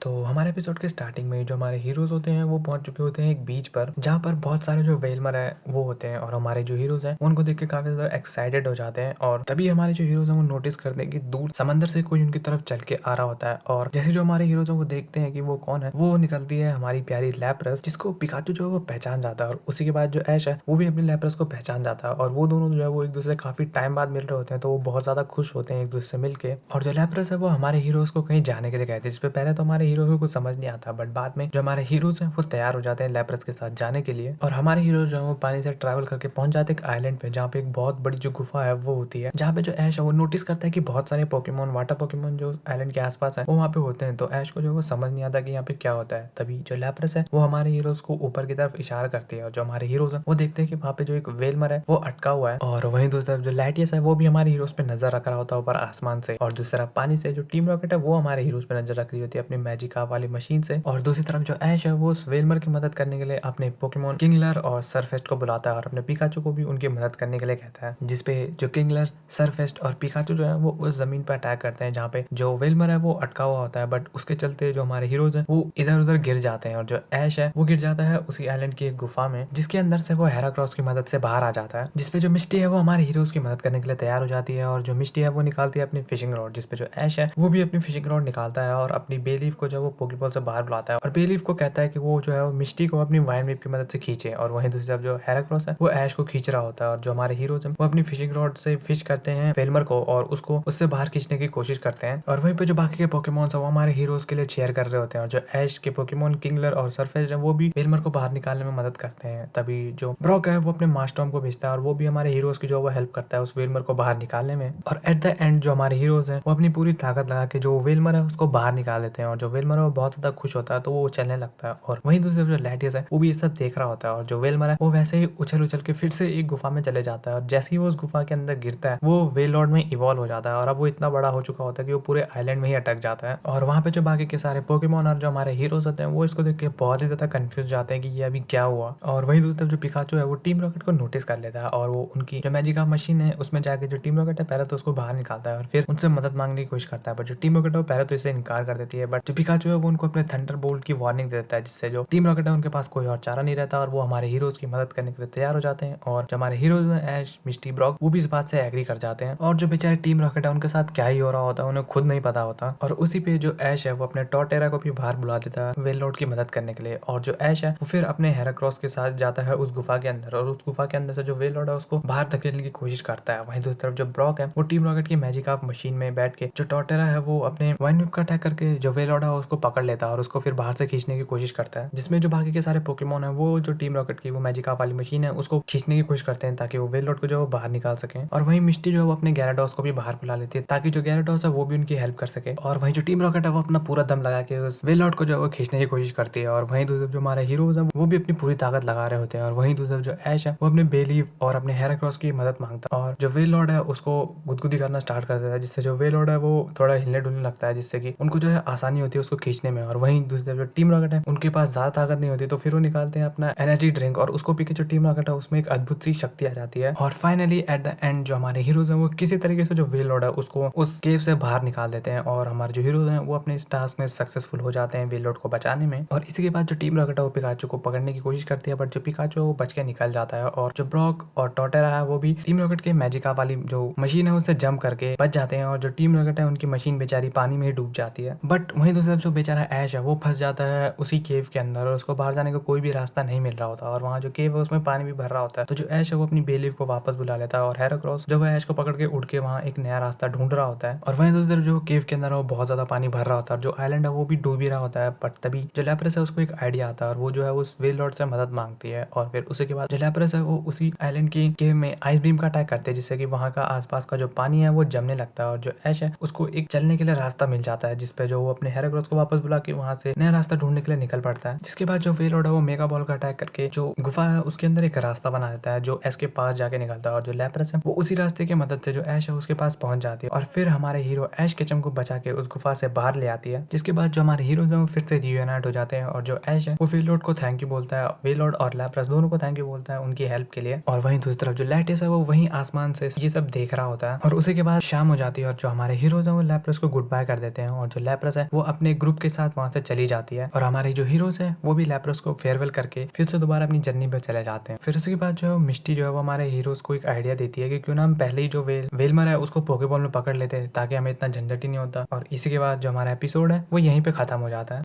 तो हमारे एपिसोड के स्टार्टिंग में जो हमारे हीरोज होते हैं वो पहुंच चुके होते हैं एक बीच पर, जहाँ पर बहुत सारे जो वेलमर है वो होते हैं और हमारे जो हीरोज हैं उनको देख के काफी ज्यादा एक्साइटेड हो जाते हैं। और तभी हमारे जो हीरोज हैं वो नोटिस करते हैं कि दूर समंदर से कोई उनकी तरफ चल के आ रहा होता है। और जैसे जो हमारे हीरोज हैं वो देखते हैं कि वो कौन है, वो निकलती है हमारी प्यारी लैप्रेस, जिसको पिकाचू जो है वो पहचान जाता है। और उसी के बाद जो ऐश है वो भी अपनी लैप्रेस को पहचान जाता है और वो दोनों जो है वो एक दूसरे से काफी टाइम बाद मिल रहे होते हैं, तो वो बहुत ज्यादा खुश होते हैं एक दूसरे से मिलके। और जो लैप्रेस है वो हमारे हीरोज को कहीं जाने के लिए कहते हैं, जिसपे पहले तो हमारे हीरोज को कुछ समझ नहीं आता, बट बाद में जो हमारे हीरोज हैं वो तैयार हो जाते हैं लैप्रेस के साथ जाने के लिए। और हमारे हीरोज जो है वो पानी से ट्रैवल करके पहुंच जाते हैं एक आइलैंड पे, जहाँ पे एक बहुत बड़ी जो गुफा है वो होती है, जहाँ पे जो ऐश है वो नोटिस करता है कि बहुत सारे पोकेमोन, वाटर पोकेमोन जो आइलैंड के आसपास है वो वहाँ पे होते हैं। तो ऐश को जो है वो समझ नहीं आता कि यहाँ पे क्या होता है। तभी जो लैप्रेस है वो हमारे हीरोज को ऊपर की तरफ इशारा करती है और जो हमारे हीरोज है वो देखते हैं कि वहाँ पे जो एक वेलमर है वो अटका हुआ है। और वहीं दूसरी तरफ जो लाइटियस है वो भी हमारे हीरोज पे नजर रख रहा होता है ऊपर आसमान से। और दूसरी तरफ पानी से जो टीम रॉकेट है वो हमारे हीरोज पे नजर रख रही होती है अपनी मैजिका वाली मशीन से। और दूसरी तरफ जो ऐश है वो उस वेलमर की मदद करने के लिए अपने पोकेमोन किंगलर और सरफेस्ट को बुलाता है और अपने पिकाचू को भी उनकी मदद करने के लिए कहता है। जिसपे जो किंगलर, सरफेस्ट और पिकाचू जो है वो उस जमीन पर अटैक करते हैं जहाँ पे जो वेलमर है वो अटका हुआ होता है, बट उसके चलते जो हमारे हीरोज हैं वो इधर उधर गिर जाते हैं। और जो ऐश है वो गिर जाता है उसी आइलैंड की एक गुफा में, जिसके अंदर से वो हेराक्रॉस की मदद से बाहर आ जाता है। जिसपे जो मिस्टी है वो हमारे हीरोज की मदद करने के लिए तैयार हो जाती है और जो मिस्टी है वो निकालती है अपनी फिशिंग रॉड, जिसपे जो ऐश है वो भी अपनी फिशिंग रॉड निकालता है और अपनी बेलीफ को जो वो पोकेबॉल से बाहर बुलाता है और बेलीफ को कहता है कि वो जो है वो मिस्टी को अपनी वाइन वेव की मदद से खींचे। और वहीं दूसरी तरफ जो हेराक्रॉस है वो ऐश को खींच रहा होता है और जो हमारे हीरोज हैं वो अपनी फिशिंग रॉड से फिश करते हैं वेलमर को और उसको उससे बाहर खींचने की कोशिश करते हैं। और वहीं पे जो बाकी के पोकेमोन्स है वो हमारे हीरोज के लिए चेयर कर रहे होते हैं और जो ऐश के पोकेमोन किंगलर और सरफेस है वो भी वेलमर को बाहर निकालने में मदद करते हैं। तभी जो ब्रॉक है वो अपने मास्टॉर्म को भेजता है और वो भी हमारे हीरोज की जो वो हेल्प करता है उस वेलमर को बाहर निकालने में। और एट द एंड जो हमारे हीरोज हैं वो अपनी पूरी ताकत लगा के जो वेलमर है उसको बाहर निकाल देते हैं और जो वेलमर है वो बहुत ज्यादा खुश होता है, तो वो चलने लगता है। और वहीं दूसरी तरफ जो लैटियस है वो भी ये सब देख रहा होता है और जो वेलमर है वो वैसे ही उछल उछल के फिर से एक गुफा में चले जाता है और जैसे ही वो उस गुफा के अंदर गिरता है वो वेलॉर्ड में इवॉल्व हो जाता है और अब वो इतना बड़ा हो चुका होता है कि वो पूरे आइलैंड में ही अटक जाता है। और वहाँ पे जो बाकी के सारे पोकेमोन और जो हमारे हीरोज होते हैं वो इसको देख के बहुत ही ज्यादा कंफ्यूज जाते हैं कि ये अभी क्या हुआ। और वहीं दूसरी तरफ जो पिकाचू है वो टीम रॉकेट को नोटिस कर लेता है और वो उनकी जो मैजिका मशीन है उसमें जाके जो टीम रॉकेट है पहले तो उसको बाहर निकालता है और फिर उनसे मदद मांगने की कोशिश करता है, बट जो टीम रॉकेट है वो पहले तो इसे इनकार कर देती है। बट जो पिकाचू है वो उनको अपने थंडर बोल्ट की वार्निंग दे देता है, जिससे जो टीम रॉकेट है उनके पास कोई और चारा नहीं रहता और वो हमारे हीरोज की मदद करने के लिए तैयार हो जाते हैं। और जो हमारे हीरोज हैं ऐश, मिस्टी, ब्रॉक वो भी इस बात से एग्री कर जाते हैं और जो बेचारे टीम रॉकेट है उनके साथ क्या ही हो रहा होता है उन्हें खुद नहीं पता होता। और उसी पे जो ऐश है वो अपने टॉर्टेरा को भी बाहर बुला देता है वेललॉर्ड की मदद करने के लिए। और जो ऐश है वो फिर अपने हेराक्रॉस के साथ जाता है उस गुफा के अंदर और उस गुफा के अंदर से जो वेललॉर्ड है उसको बाहर धकेलने की कोशिश करता है। वहीं दूसरी तरफ जो ब्रॉक है वो टीम रॉकेट की मैजिक ऑफ मशीन में बैठ के जो टॉर्टेरा है वो अपने वाइन विप का अटैक करके जो वेललॉर्ड है उसको पकड़ लेता है और उसको फिर बाहर से खींचने की कोशिश करता है, जिसमें जो बाकी के सारे पोकेमोन है वो जो टीम रॉकेट की वो मैजिक ऑफ वाली मशीन है उसको खींचने की कोशिश करते हैं ताकि वो वेललॉर्ड को जो है वो बाहर निकाल सके। और वहीं मिस्टी जो है वो अपने गैराडॉस को भी बाहर बुला लेती है ताकि जो गैराडॉस है वो भी उनकी हेल्प कर सके। और वहीं जो टीम रॉकेट है वो अपना पूरा दम लगा के उस वेललॉर्ड को जो है वो खींचने की कोशिश करती है। और वहीं दूसरी तरफ जो हमारे हीरोज है वो भी अपनी पूरी ताकत लगा रहे होते हैं और वहीं दूसरी तरफ जो ऐश है वो अपने बेलीव और अपने हेराक्रॉस की मदद मांगता है और जो वेललॉर्ड है उसको गुदगुदी करना स्टार्ट कर देता है, जिससे जो वेललॉर्ड है वो थोड़ा हिलने डुलने लगता है, जिससे कि उनको जो है आसानी होती है उसको खींचने में। और वहीं दूसरी तरफ जो टीम रॉकेट है उनके पास ज्यादा ताकत नहीं होती, तो फिर वो निकालते हैं अपना एनर्जी ड्रिंक और उसको पी के जो टीम रॉकेट है उसमें एक अद्भुत सी शक्ति आ जाती है। और फाइनली एट द एंड जो हमारे हीरोज हैं वो किसी तरीके से जो वेललॉर्ड है उसको उस केव से बाहर निकाल देते हैं और हमारे जो हीरोज हैं वो अपने इस टास्क में सक्सेसफुल हो जाते हैं वेललॉर्ड को बचाने में। और इसी के बाद जो टीम रॉकेट है वो पिकाचू को पकड़ने की कोशिश करती है, बट जो पिकाचू है वो बच के निकल जाता है और जो ब्रॉक और टॉर्टेरा है वो भी टीम रॉकेट के मैजिका वाली जो मशीन है उससे जंप करके बच जाते हैं और जो टीम रॉकेट है उनकी मशीन बेचारी पानी में ही डूब जाती है। बट वहीं दूसरी तरफ जो बेचारा ऐश है वो फंस जाता है उसी केव के अंदर और उसको बाहर जाने का कोई भी रास्ता नहीं मिल रहा होता और वहाँ जो केव है उसमें पानी भी भर रहा होता है। तो जो ऐश है वो अपनी बेलीफ को वापस बुला लेता है और हेराक्रॉस जो है ऐश को पकड़ के उड़ के वहाँ एक नया रास्ता ढूंढ रहा होता है। और वहीं दूसरी तरफ जो केव के अंदर है वो बहुत ज्यादा पानी भर रहा होता है और जो आइलैंड है वो भी डूब ही रहा होता है। बट तभी जो लैप्रेस है उसको एक आइडिया आता है और वो जो है उस वेललॉर्ड से मदद मांगती है और फिर उसी के बाद जो लैप्रेस है वो उसी आइलैंड की केव में आइस बीम का अटैक करते हैं, जिससे कि वहाँ का आसपास का जो पानी है वो जमने लगता है और जो ऐश है उसको एक चलने के लिए रास्ता मिल जाता है, जिसपे जो वो अपने हेराक्रॉस को वापस बुला के वहाँ से नया रास्ता ढूंढने के लिए निकल पड़ता है। जिसके बाद जो वेललॉर्ड है वो मेगा बॉल का अटैक करके जो गुफा है उसके अंदर एक रास्ता बना देता है जो ऐश के पास जाके निकलता है और जो लैप्रेस है वो उसी रास्ते की मदद से जो ऐश है उसके पास पहुंच जाती है और फिर हमारे हीरो ऐश केचम को बचा के उस गुफा से बाहर ले आती है। जिसके बाद जो हमारे हीरोज हैं वो फिर से रियूनाइट हो जाते हैं और जो ऐश है वो वेललॉर्ड को थैंक यू बोलता है, वेललॉर्ड और लैप्रेस दोनों को थैंक यू बोलता है उनकी हेल्प के लिए। और वहीं दूसरी तरफ जो लैटिस है वो वहीं आसमान से ये सब देख रहा होता है और उसी के बाद शाम हो जाती है और जो हमारे हीरोज हैं वो लैप्रेस को गुड बाय कर देते हैं और जो लैप्रेस है वो अपने अपने ग्रुप के साथ वहाँ से चली जाती है और हमारे जो हीरोज हैं वो भी लैप्रोस को फेयरवेल करके फिर से दोबारा अपनी जर्नी पे चले जाते हैं। फिर उसके बाद जो मिस्टी जो है वो हमारे हीरोज को एक आइडिया देती है कि क्यों ना हम पहले ही जो वेलमर है उसको पोकेबॉल में पकड़ लेते हैं ताकि हमें इतना झंझट ही नहीं होता। और इसी के बाद जो हमारा एपिसोड है वो यहीं पे खत्म हो जाता है।